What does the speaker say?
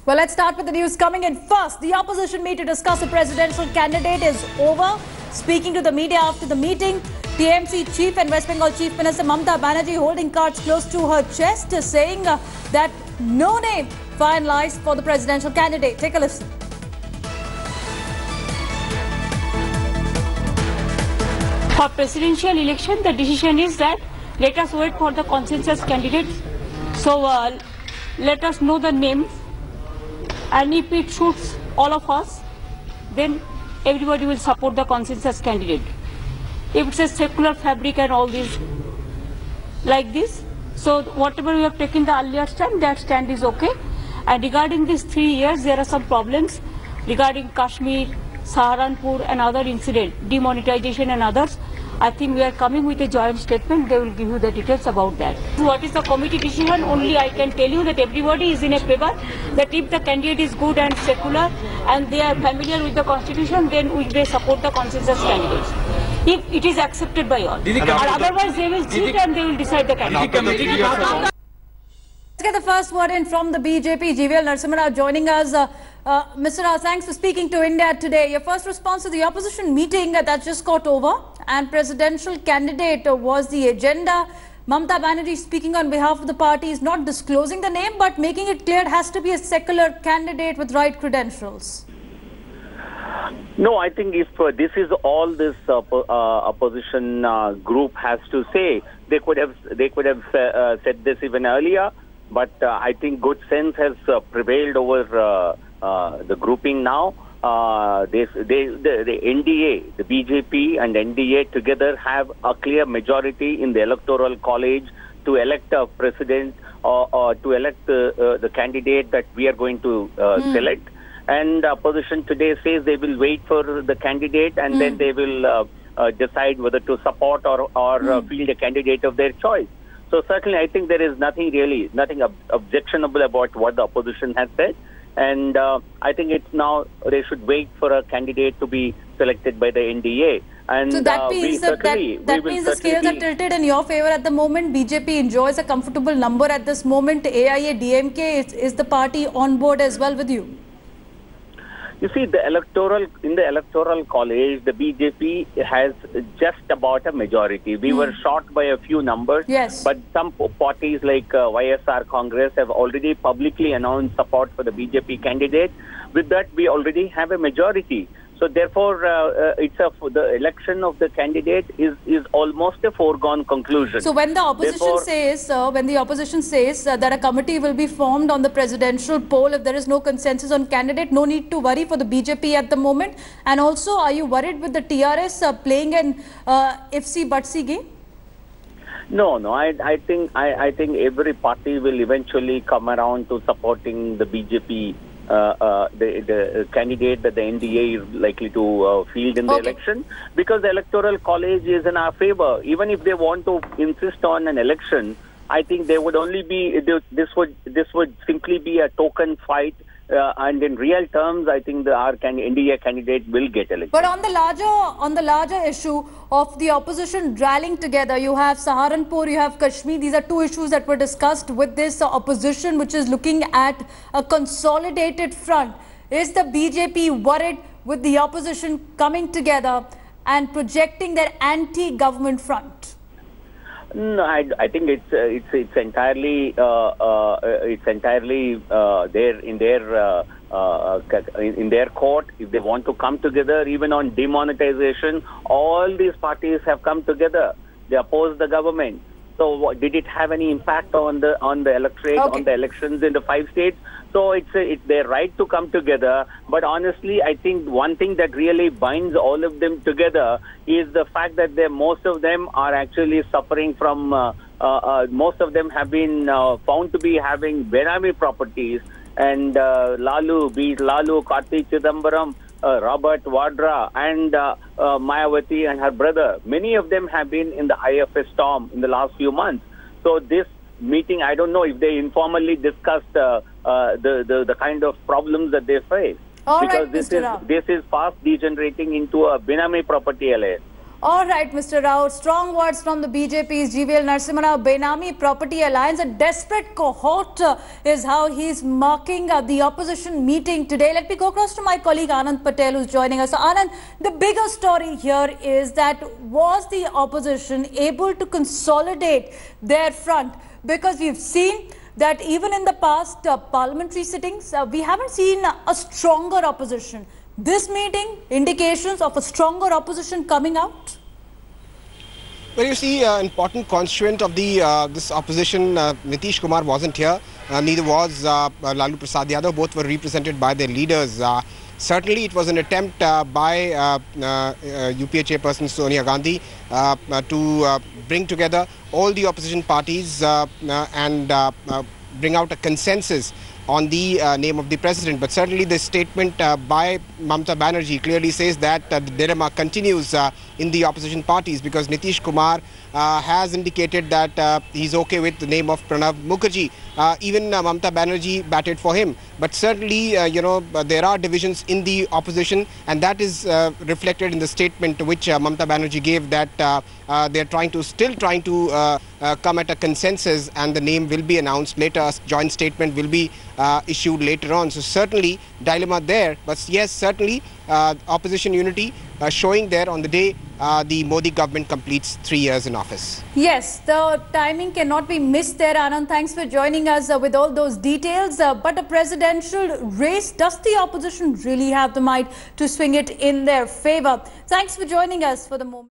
Well, let's start with the news coming in first. The opposition meet to discuss a presidential candidate is over. Speaking to the media after the meeting, TMC Chief and West Bengal Chief Minister Mamta Banerjee holding cards close to her chest, saying that no name finalized for the presidential candidate. Take a listen. For presidential election, the decision is that let us wait for the consensus candidates. So let us know the names, and if it suits all of us, then everybody will support the consensus candidate. If it's a secular fabric and all this like this, so whatever we have taken the earlier stand, that stand is okay. And regarding these 3 years, there are some problems regarding Kashmir, Saharanpur and other incidents, demonetization and others. I think we are coming with a joint statement. They will give you the details about that. What is the committee decision? Only I can tell you that everybody is in a favor that if the candidate is good and secular and they are familiar with the constitution, then we may support the consensus candidates. If it is accepted by all. Otherwise they will sit and they will decide the candidate. Let's get the first word in from the BJP. GVL Narasimha joining us. Mr. Rao, thanks for speaking to India today. Your first response to the opposition meeting that just got over and presidential candidate was the agenda. Mamta Banerjee speaking on behalf of the party is not disclosing the name but making it clear it has to be a secular candidate with right credentials. No, I think if this is all this opposition group has to say, they could have said this even earlier. But I think good sense has prevailed over the grouping now. The NDA, the BJP and NDA together have a clear majority in the electoral college to elect a president or to elect the candidate that we are going to select. And opposition today says they will wait for the candidate and then they will decide whether to support or field a candidate of their choice. So certainly I think there is nothing objectionable about what the opposition has said. And I think it's now they should wait for a candidate to be selected by the NDA. And so that means that means the scales are tilted in your favor at the moment. BJP enjoys a comfortable number at this moment. AIA, DMK, is the party on board as well with you? You see, in the electoral college, the BJP has just about a majority. We were short by a few numbers, yes. But some parties like YSR Congress have already publicly announced support for the BJP candidate. With that, we already have a majority. So therefore, the election of the candidate is almost a foregone conclusion. So when the opposition says, that a committee will be formed on the presidential poll if there is no consensus on candidate, no need to worry for the BJP at the moment. And also, are you worried with the TRS playing an ifsi butsy game? No. I think every party will eventually come around to supporting the BJP. The candidate that the NDA is likely to field in the election, because the electoral college is in our favor. Even if they want to insist on an election, I think they would only be this would simply be a token fight. And in real terms, I think our NDA candidate will get elected. But on the larger issue of the opposition rallying together, you have Saharanpur, you have Kashmir. These are two issues that were discussed with this opposition, which is looking at a consolidated front. Is the BJP worried with the opposition coming together and projecting their anti-government front? No, I think it's entirely there in their court. If they want to come together, even on demonetization, all these parties have come together. They oppose the government. So did it have any impact on the electorate, on the elections in the 5 states? So it's their right to come together. But honestly, I think one thing that really binds all of them together is the fact that most of them are actually suffering from, most of them have been found to be having Benami properties. And Lalu, Karti Chidambaram, Robert Vadra and Mayawati and her brother, many of them have been in the IFS storm in the last few months. So this meeting, I don't know if they informally discussed the kind of problems that they face. All because right, this is fast degenerating into a Benami property alliance. All right, Mr. Rao, strong words from the BJP's GVL Narasimha Benami Property Alliance. A desperate cohort is how he's marking the opposition meeting today. Let me go across to my colleague Anand Patel, who's joining us. So, Anand, the bigger story here is that was the opposition able to consolidate their front? Because we've seen that even in the past parliamentary sittings, we haven't seen a stronger opposition. This meeting, indications of a stronger opposition coming out? Well, you see, important constituent of the this opposition, Nitish Kumar, wasn't here. Neither was Lalu Prasad Yadav. Both were represented by their leaders. Certainly, it was an attempt by UPA chairperson Sonia Gandhi to bring together all the opposition parties and bring out a consensus on the name of the president. But certainly the statement by Mamta Banerjee clearly says that the dilemma continues in the opposition parties, because Nitish Kumar has indicated that he's okay with the name of Pranav Mukherjee. Even Mamta Banerjee batted for him. But certainly, there are divisions in the opposition, and that is reflected in the statement which Mamta Banerjee gave, that they're still trying to come at a consensus, and the name will be announced later. A joint statement will be issued later on. So certainly dilemma there, but yes, certainly opposition unity showing there on the day the Modi government completes 3 years in office. Yes, the timing cannot be missed there, Anand. Thanks for joining us with all those details. But a presidential race, does the opposition really have the might to swing it in their favor? Thanks for joining us for the moment.